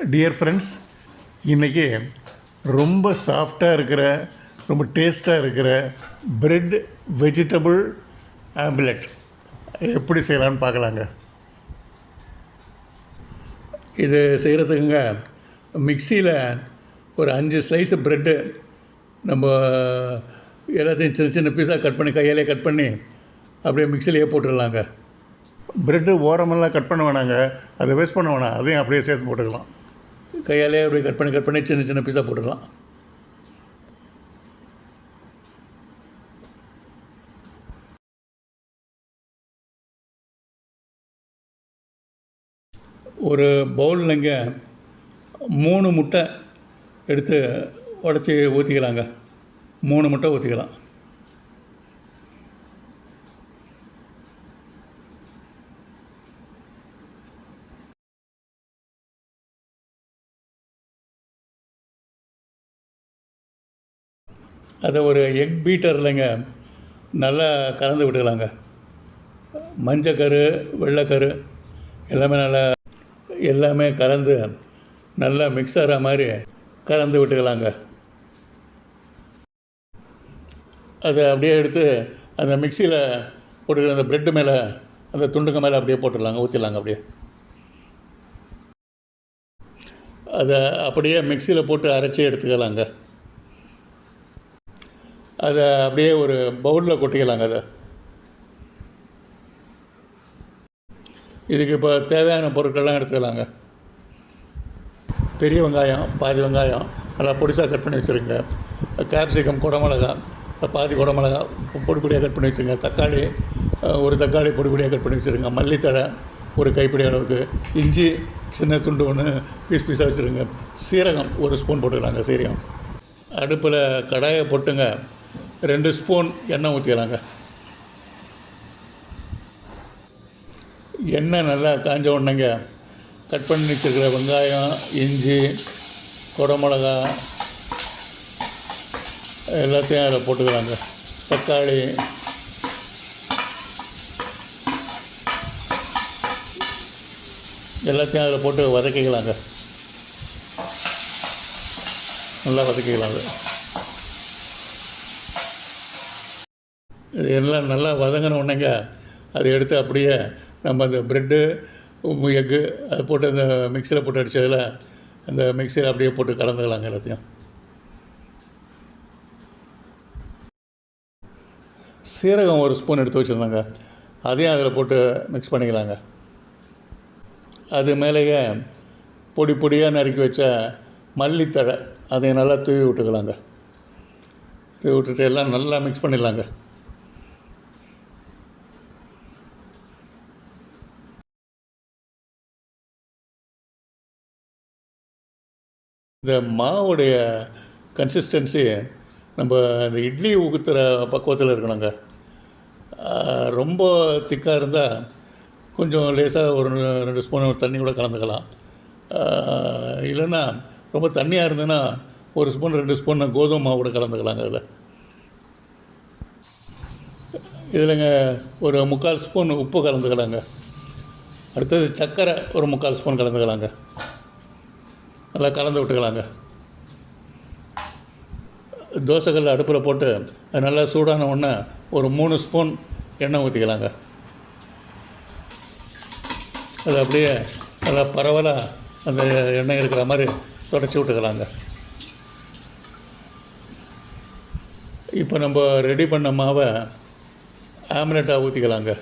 Dear friends, இன்றைக்கி ரொம்ப சாஃப்டாக இருக்கிற ரொம்ப டேஸ்ட்டாக இருக்கிற பிரெட் வெஜிடபிள் ஆம்லெட் எப்படி செய்யலான்னு பார்க்கலாங்க. இது செய்கிறதுக்குங்க மிக்சியில் ஒரு 5 ஸ்லைஸு ப்ரெட்டு நம்ம எல்லாத்தையும் சின்ன சின்ன பீஸாக கட் பண்ணி கையாலே கட் பண்ணி அப்படியே மிக்சிலேயே போட்டுடலாங்க. ப்ரெட்டு ஓரமெல்லாம் கட் பண்ண வேணாங்க, அதை வேஸ்ட் பண்ண வேணாம், அதையும் அப்படியே சேர்த்து போட்டுக்கலாம். கையாலே அப்படியே கட் பண்ணி சின்ன சின்ன பீஸாக போட்டுடலாம். ஒரு பவுல்லைங்க 3 முட்டை எடுத்து உடச்சி ஊற்றிக்கலாங்க. 3 முட்டை ஊற்றிக்கலாம். அதை ஒரு எக் பீட்டர்லைங்க நல்லா கலந்து விட்டுக்கலாங்க. மஞ்சக்கரு வெள்ளைக்கரு எல்லாமே கலந்து நல்லா மிக்ஸ் ஆகிற மாதிரி கலந்து விட்டுக்கலாங்க. அதை அப்படியே எடுத்து அந்த மிக்சியில் போட்டுக்கிற அந்த ப்ரெட்டு மேலே அந்த துண்டுங்க மேலே அப்படியே போட்டுடலாங்க, ஊற்றிடலாங்க. அப்படியே அதை அப்படியே மிக்சியில் போட்டு அரைச்சி எடுத்துக்கலாங்க. அதை அப்படியே ஒரு பவுலில் கொட்டிக்கலாங்க. அதை இதுக்கு இப்போ தேவையான பொருட்கள்லாம் எடுத்துக்கலாங்க. பெரிய வெங்காயம் பாதி வெங்காயம் நல்லா பொடிசாக கட் பண்ணி வச்சுருங்க. கேப்சிகம் குடமிளகா பாதி குடமிளகா பொடிப்பொடியாக கட் பண்ணி வச்சுருங்க. தக்காளி ஒரு தக்காளி பொடிப்பொடியாக கட் பண்ணி வச்சுருங்க. மல்லித்தழை ஒரு கைப்பிடி அளவுக்கு, இஞ்சி சின்ன துண்டு ஒன்று பீஸாக வச்சுருங்க. சீரகம் ஒரு ஸ்பூன் போட்டுக்கலாங்க. சீரகம் அடுப்பில் கடாயை போட்டுங்க 2 ஸ்பூன் எண்ணெய் ஊற்றிக்கலாங்க. எண்ணெய் நல்லா காஞ்ச உடனேங்க கட் பண்ணி வச்சுருக்கிற வெங்காயம், இஞ்சி, குடமிளகா எல்லாத்தையும் அதில் போட்டுக்கலாங்க. தக்காளி எல்லாத்தையும் அதில் போட்டு வதக்கிக்கலாங்க. நல்லா வதக்கிக்கலாங்க. இது எல்லாம் நல்லா வதங்கின உடனேங்க அதை எடுத்து அப்படியே நம்ம அந்த ப்ரெட்டு எக்கு அதை போட்டு அந்த மிக்சியில் போட்டு அடித்ததில் அந்த மிக்சியில் அப்படியே போட்டு கலந்துக்கலாங்க எல்லாத்தையும். சீரகம் ஒரு ஸ்பூன் எடுத்து வச்சுருந்தாங்க, அதையும் அதில் போட்டு மிக்ஸ் பண்ணிக்கலாங்க. அது மேலேயே பொடியாக நறுக்கி வச்ச மல்லித்தழை அதையும் நல்லா தூவி விட்டுக்கலாங்க. தூவி விட்டுட்டு எல்லாம் நல்லா மிக்ஸ் பண்ணிடலாங்க. இந்த மாவுடைய கன்சிஸ்டன்சி நம்ம இந்த இட்லி ஊற்றுற பக்குவத்தில் இருக்கணுங்க. ரொம்ப திக்காக இருந்தால் கொஞ்சம் லேசாக ஒரு 2 ஸ்பூன் தண்ணி கூட கலந்துக்கலாம். இல்லைன்னா ரொம்ப தண்ணியாக இருந்ததுன்னா 1 ஸ்பூன் 2 ஸ்பூன் கோதுமை மாவு கூட கலந்துக்கலாங்க. இதில்ங்க ஒரு 3/4 ஸ்பூன் உப்பு கலந்துக்கலாங்க. அடுத்தது சர்க்கரை ஒரு 3/4 ஸ்பூன் கலந்துக்கலாங்க. நல்லா கலந்து விட்டுக்கலாங்க. தோசைக்கல் அடுப்பில் போட்டு அது நல்லா சூடான உடனே ஒரு 3 ஸ்பூன் எண்ணெய் ஊற்றிக்கலாங்க. அது அப்படியே நல்லா பரவலாக அந்த எண்ணெய் இருக்கிற மாதிரி தொடச்சி விட்டுக்கலாங்க. இப்போ நம்ம ரெடி பண்ண மாவை ஆம்லெட்டாக ஊற்றிக்கலாங்க.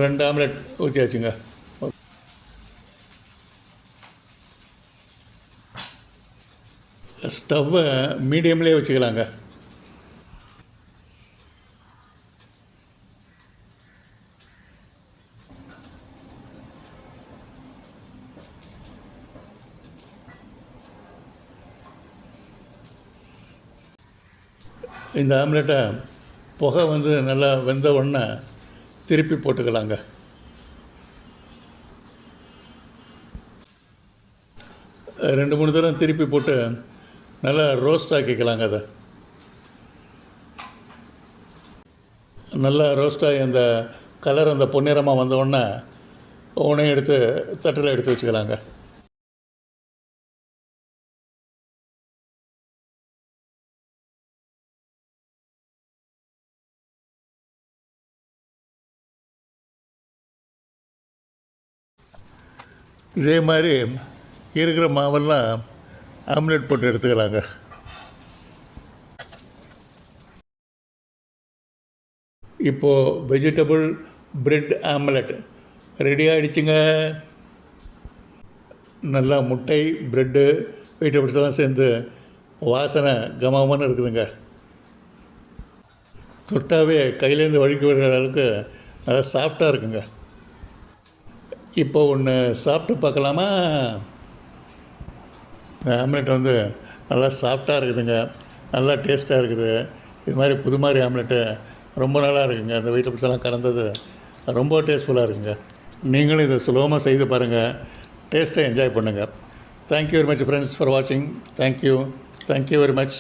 ரெண்டு ஆம்லெட் ஊற்றியாச்சுங்க. ஸ்டவ்வை மீடியம்லேயே வச்சுக்கலாங்க. இந்த ஆம்லெட்டை புகை நல்லா வெந்த உடனே திருப்பி போட்டுக்கலாங்க. ரெண்டு மூணு தடவை திருப்பி போட்டு நல்லா ரோஸ்ட் ஆக்கிக்கலாங்க. அதை நல்லா ரோஸ்ட்டாகி அந்த கலர் அந்த பொன்னிறமாக வந்தோடனே ஒன்றையும் எடுத்து தட்டில் எடுத்து வச்சுக்கலாங்க. இதே மாதிரி இருக்கிற மாவெல்லாம் ஆம்லேட் போட்டு எடுத்துக்கலாங்க. இப்போது வெஜிடபிள் பிரெட் ஆம்லெட் ரெடி ஆகிடுச்சுங்க. நல்லா முட்டை, ப்ரெட்டு, வெஜிடபிள்ஸ் எல்லாம் சேர்ந்து வாசனை கமகமான இருக்குதுங்க. தொட்டாவே கையிலேருந்து வழுக்கி விடுற அளவுக்கு நல்லா சாஃப்டாக இருக்குங்க. இப்போ ஒன்று சாப்பிட்டு பார்க்கலாமா? ஆம்லெட் வந்து நல்லா சாஃப்டாக இருக்குதுங்க, நல்லா டேஸ்ட்டாக இருக்குது. இது மாதிரி புது மாதிரி ஆம்லெட்டு ரொம்ப நல்லா இருக்குங்க. அந்த வெஜிடபிள்ஸ் எல்லாம் கலந்தது ரொம்ப டேஸ்ட்ஃபுல்லாக இருக்குங்க. நீங்களும் இதை சுலபமாக செய்து பாருங்கள், டேஸ்ட்டை என்ஜாய் பண்ணுங்கள். Thank you very much friends for வாட்சிங். Thank you very much.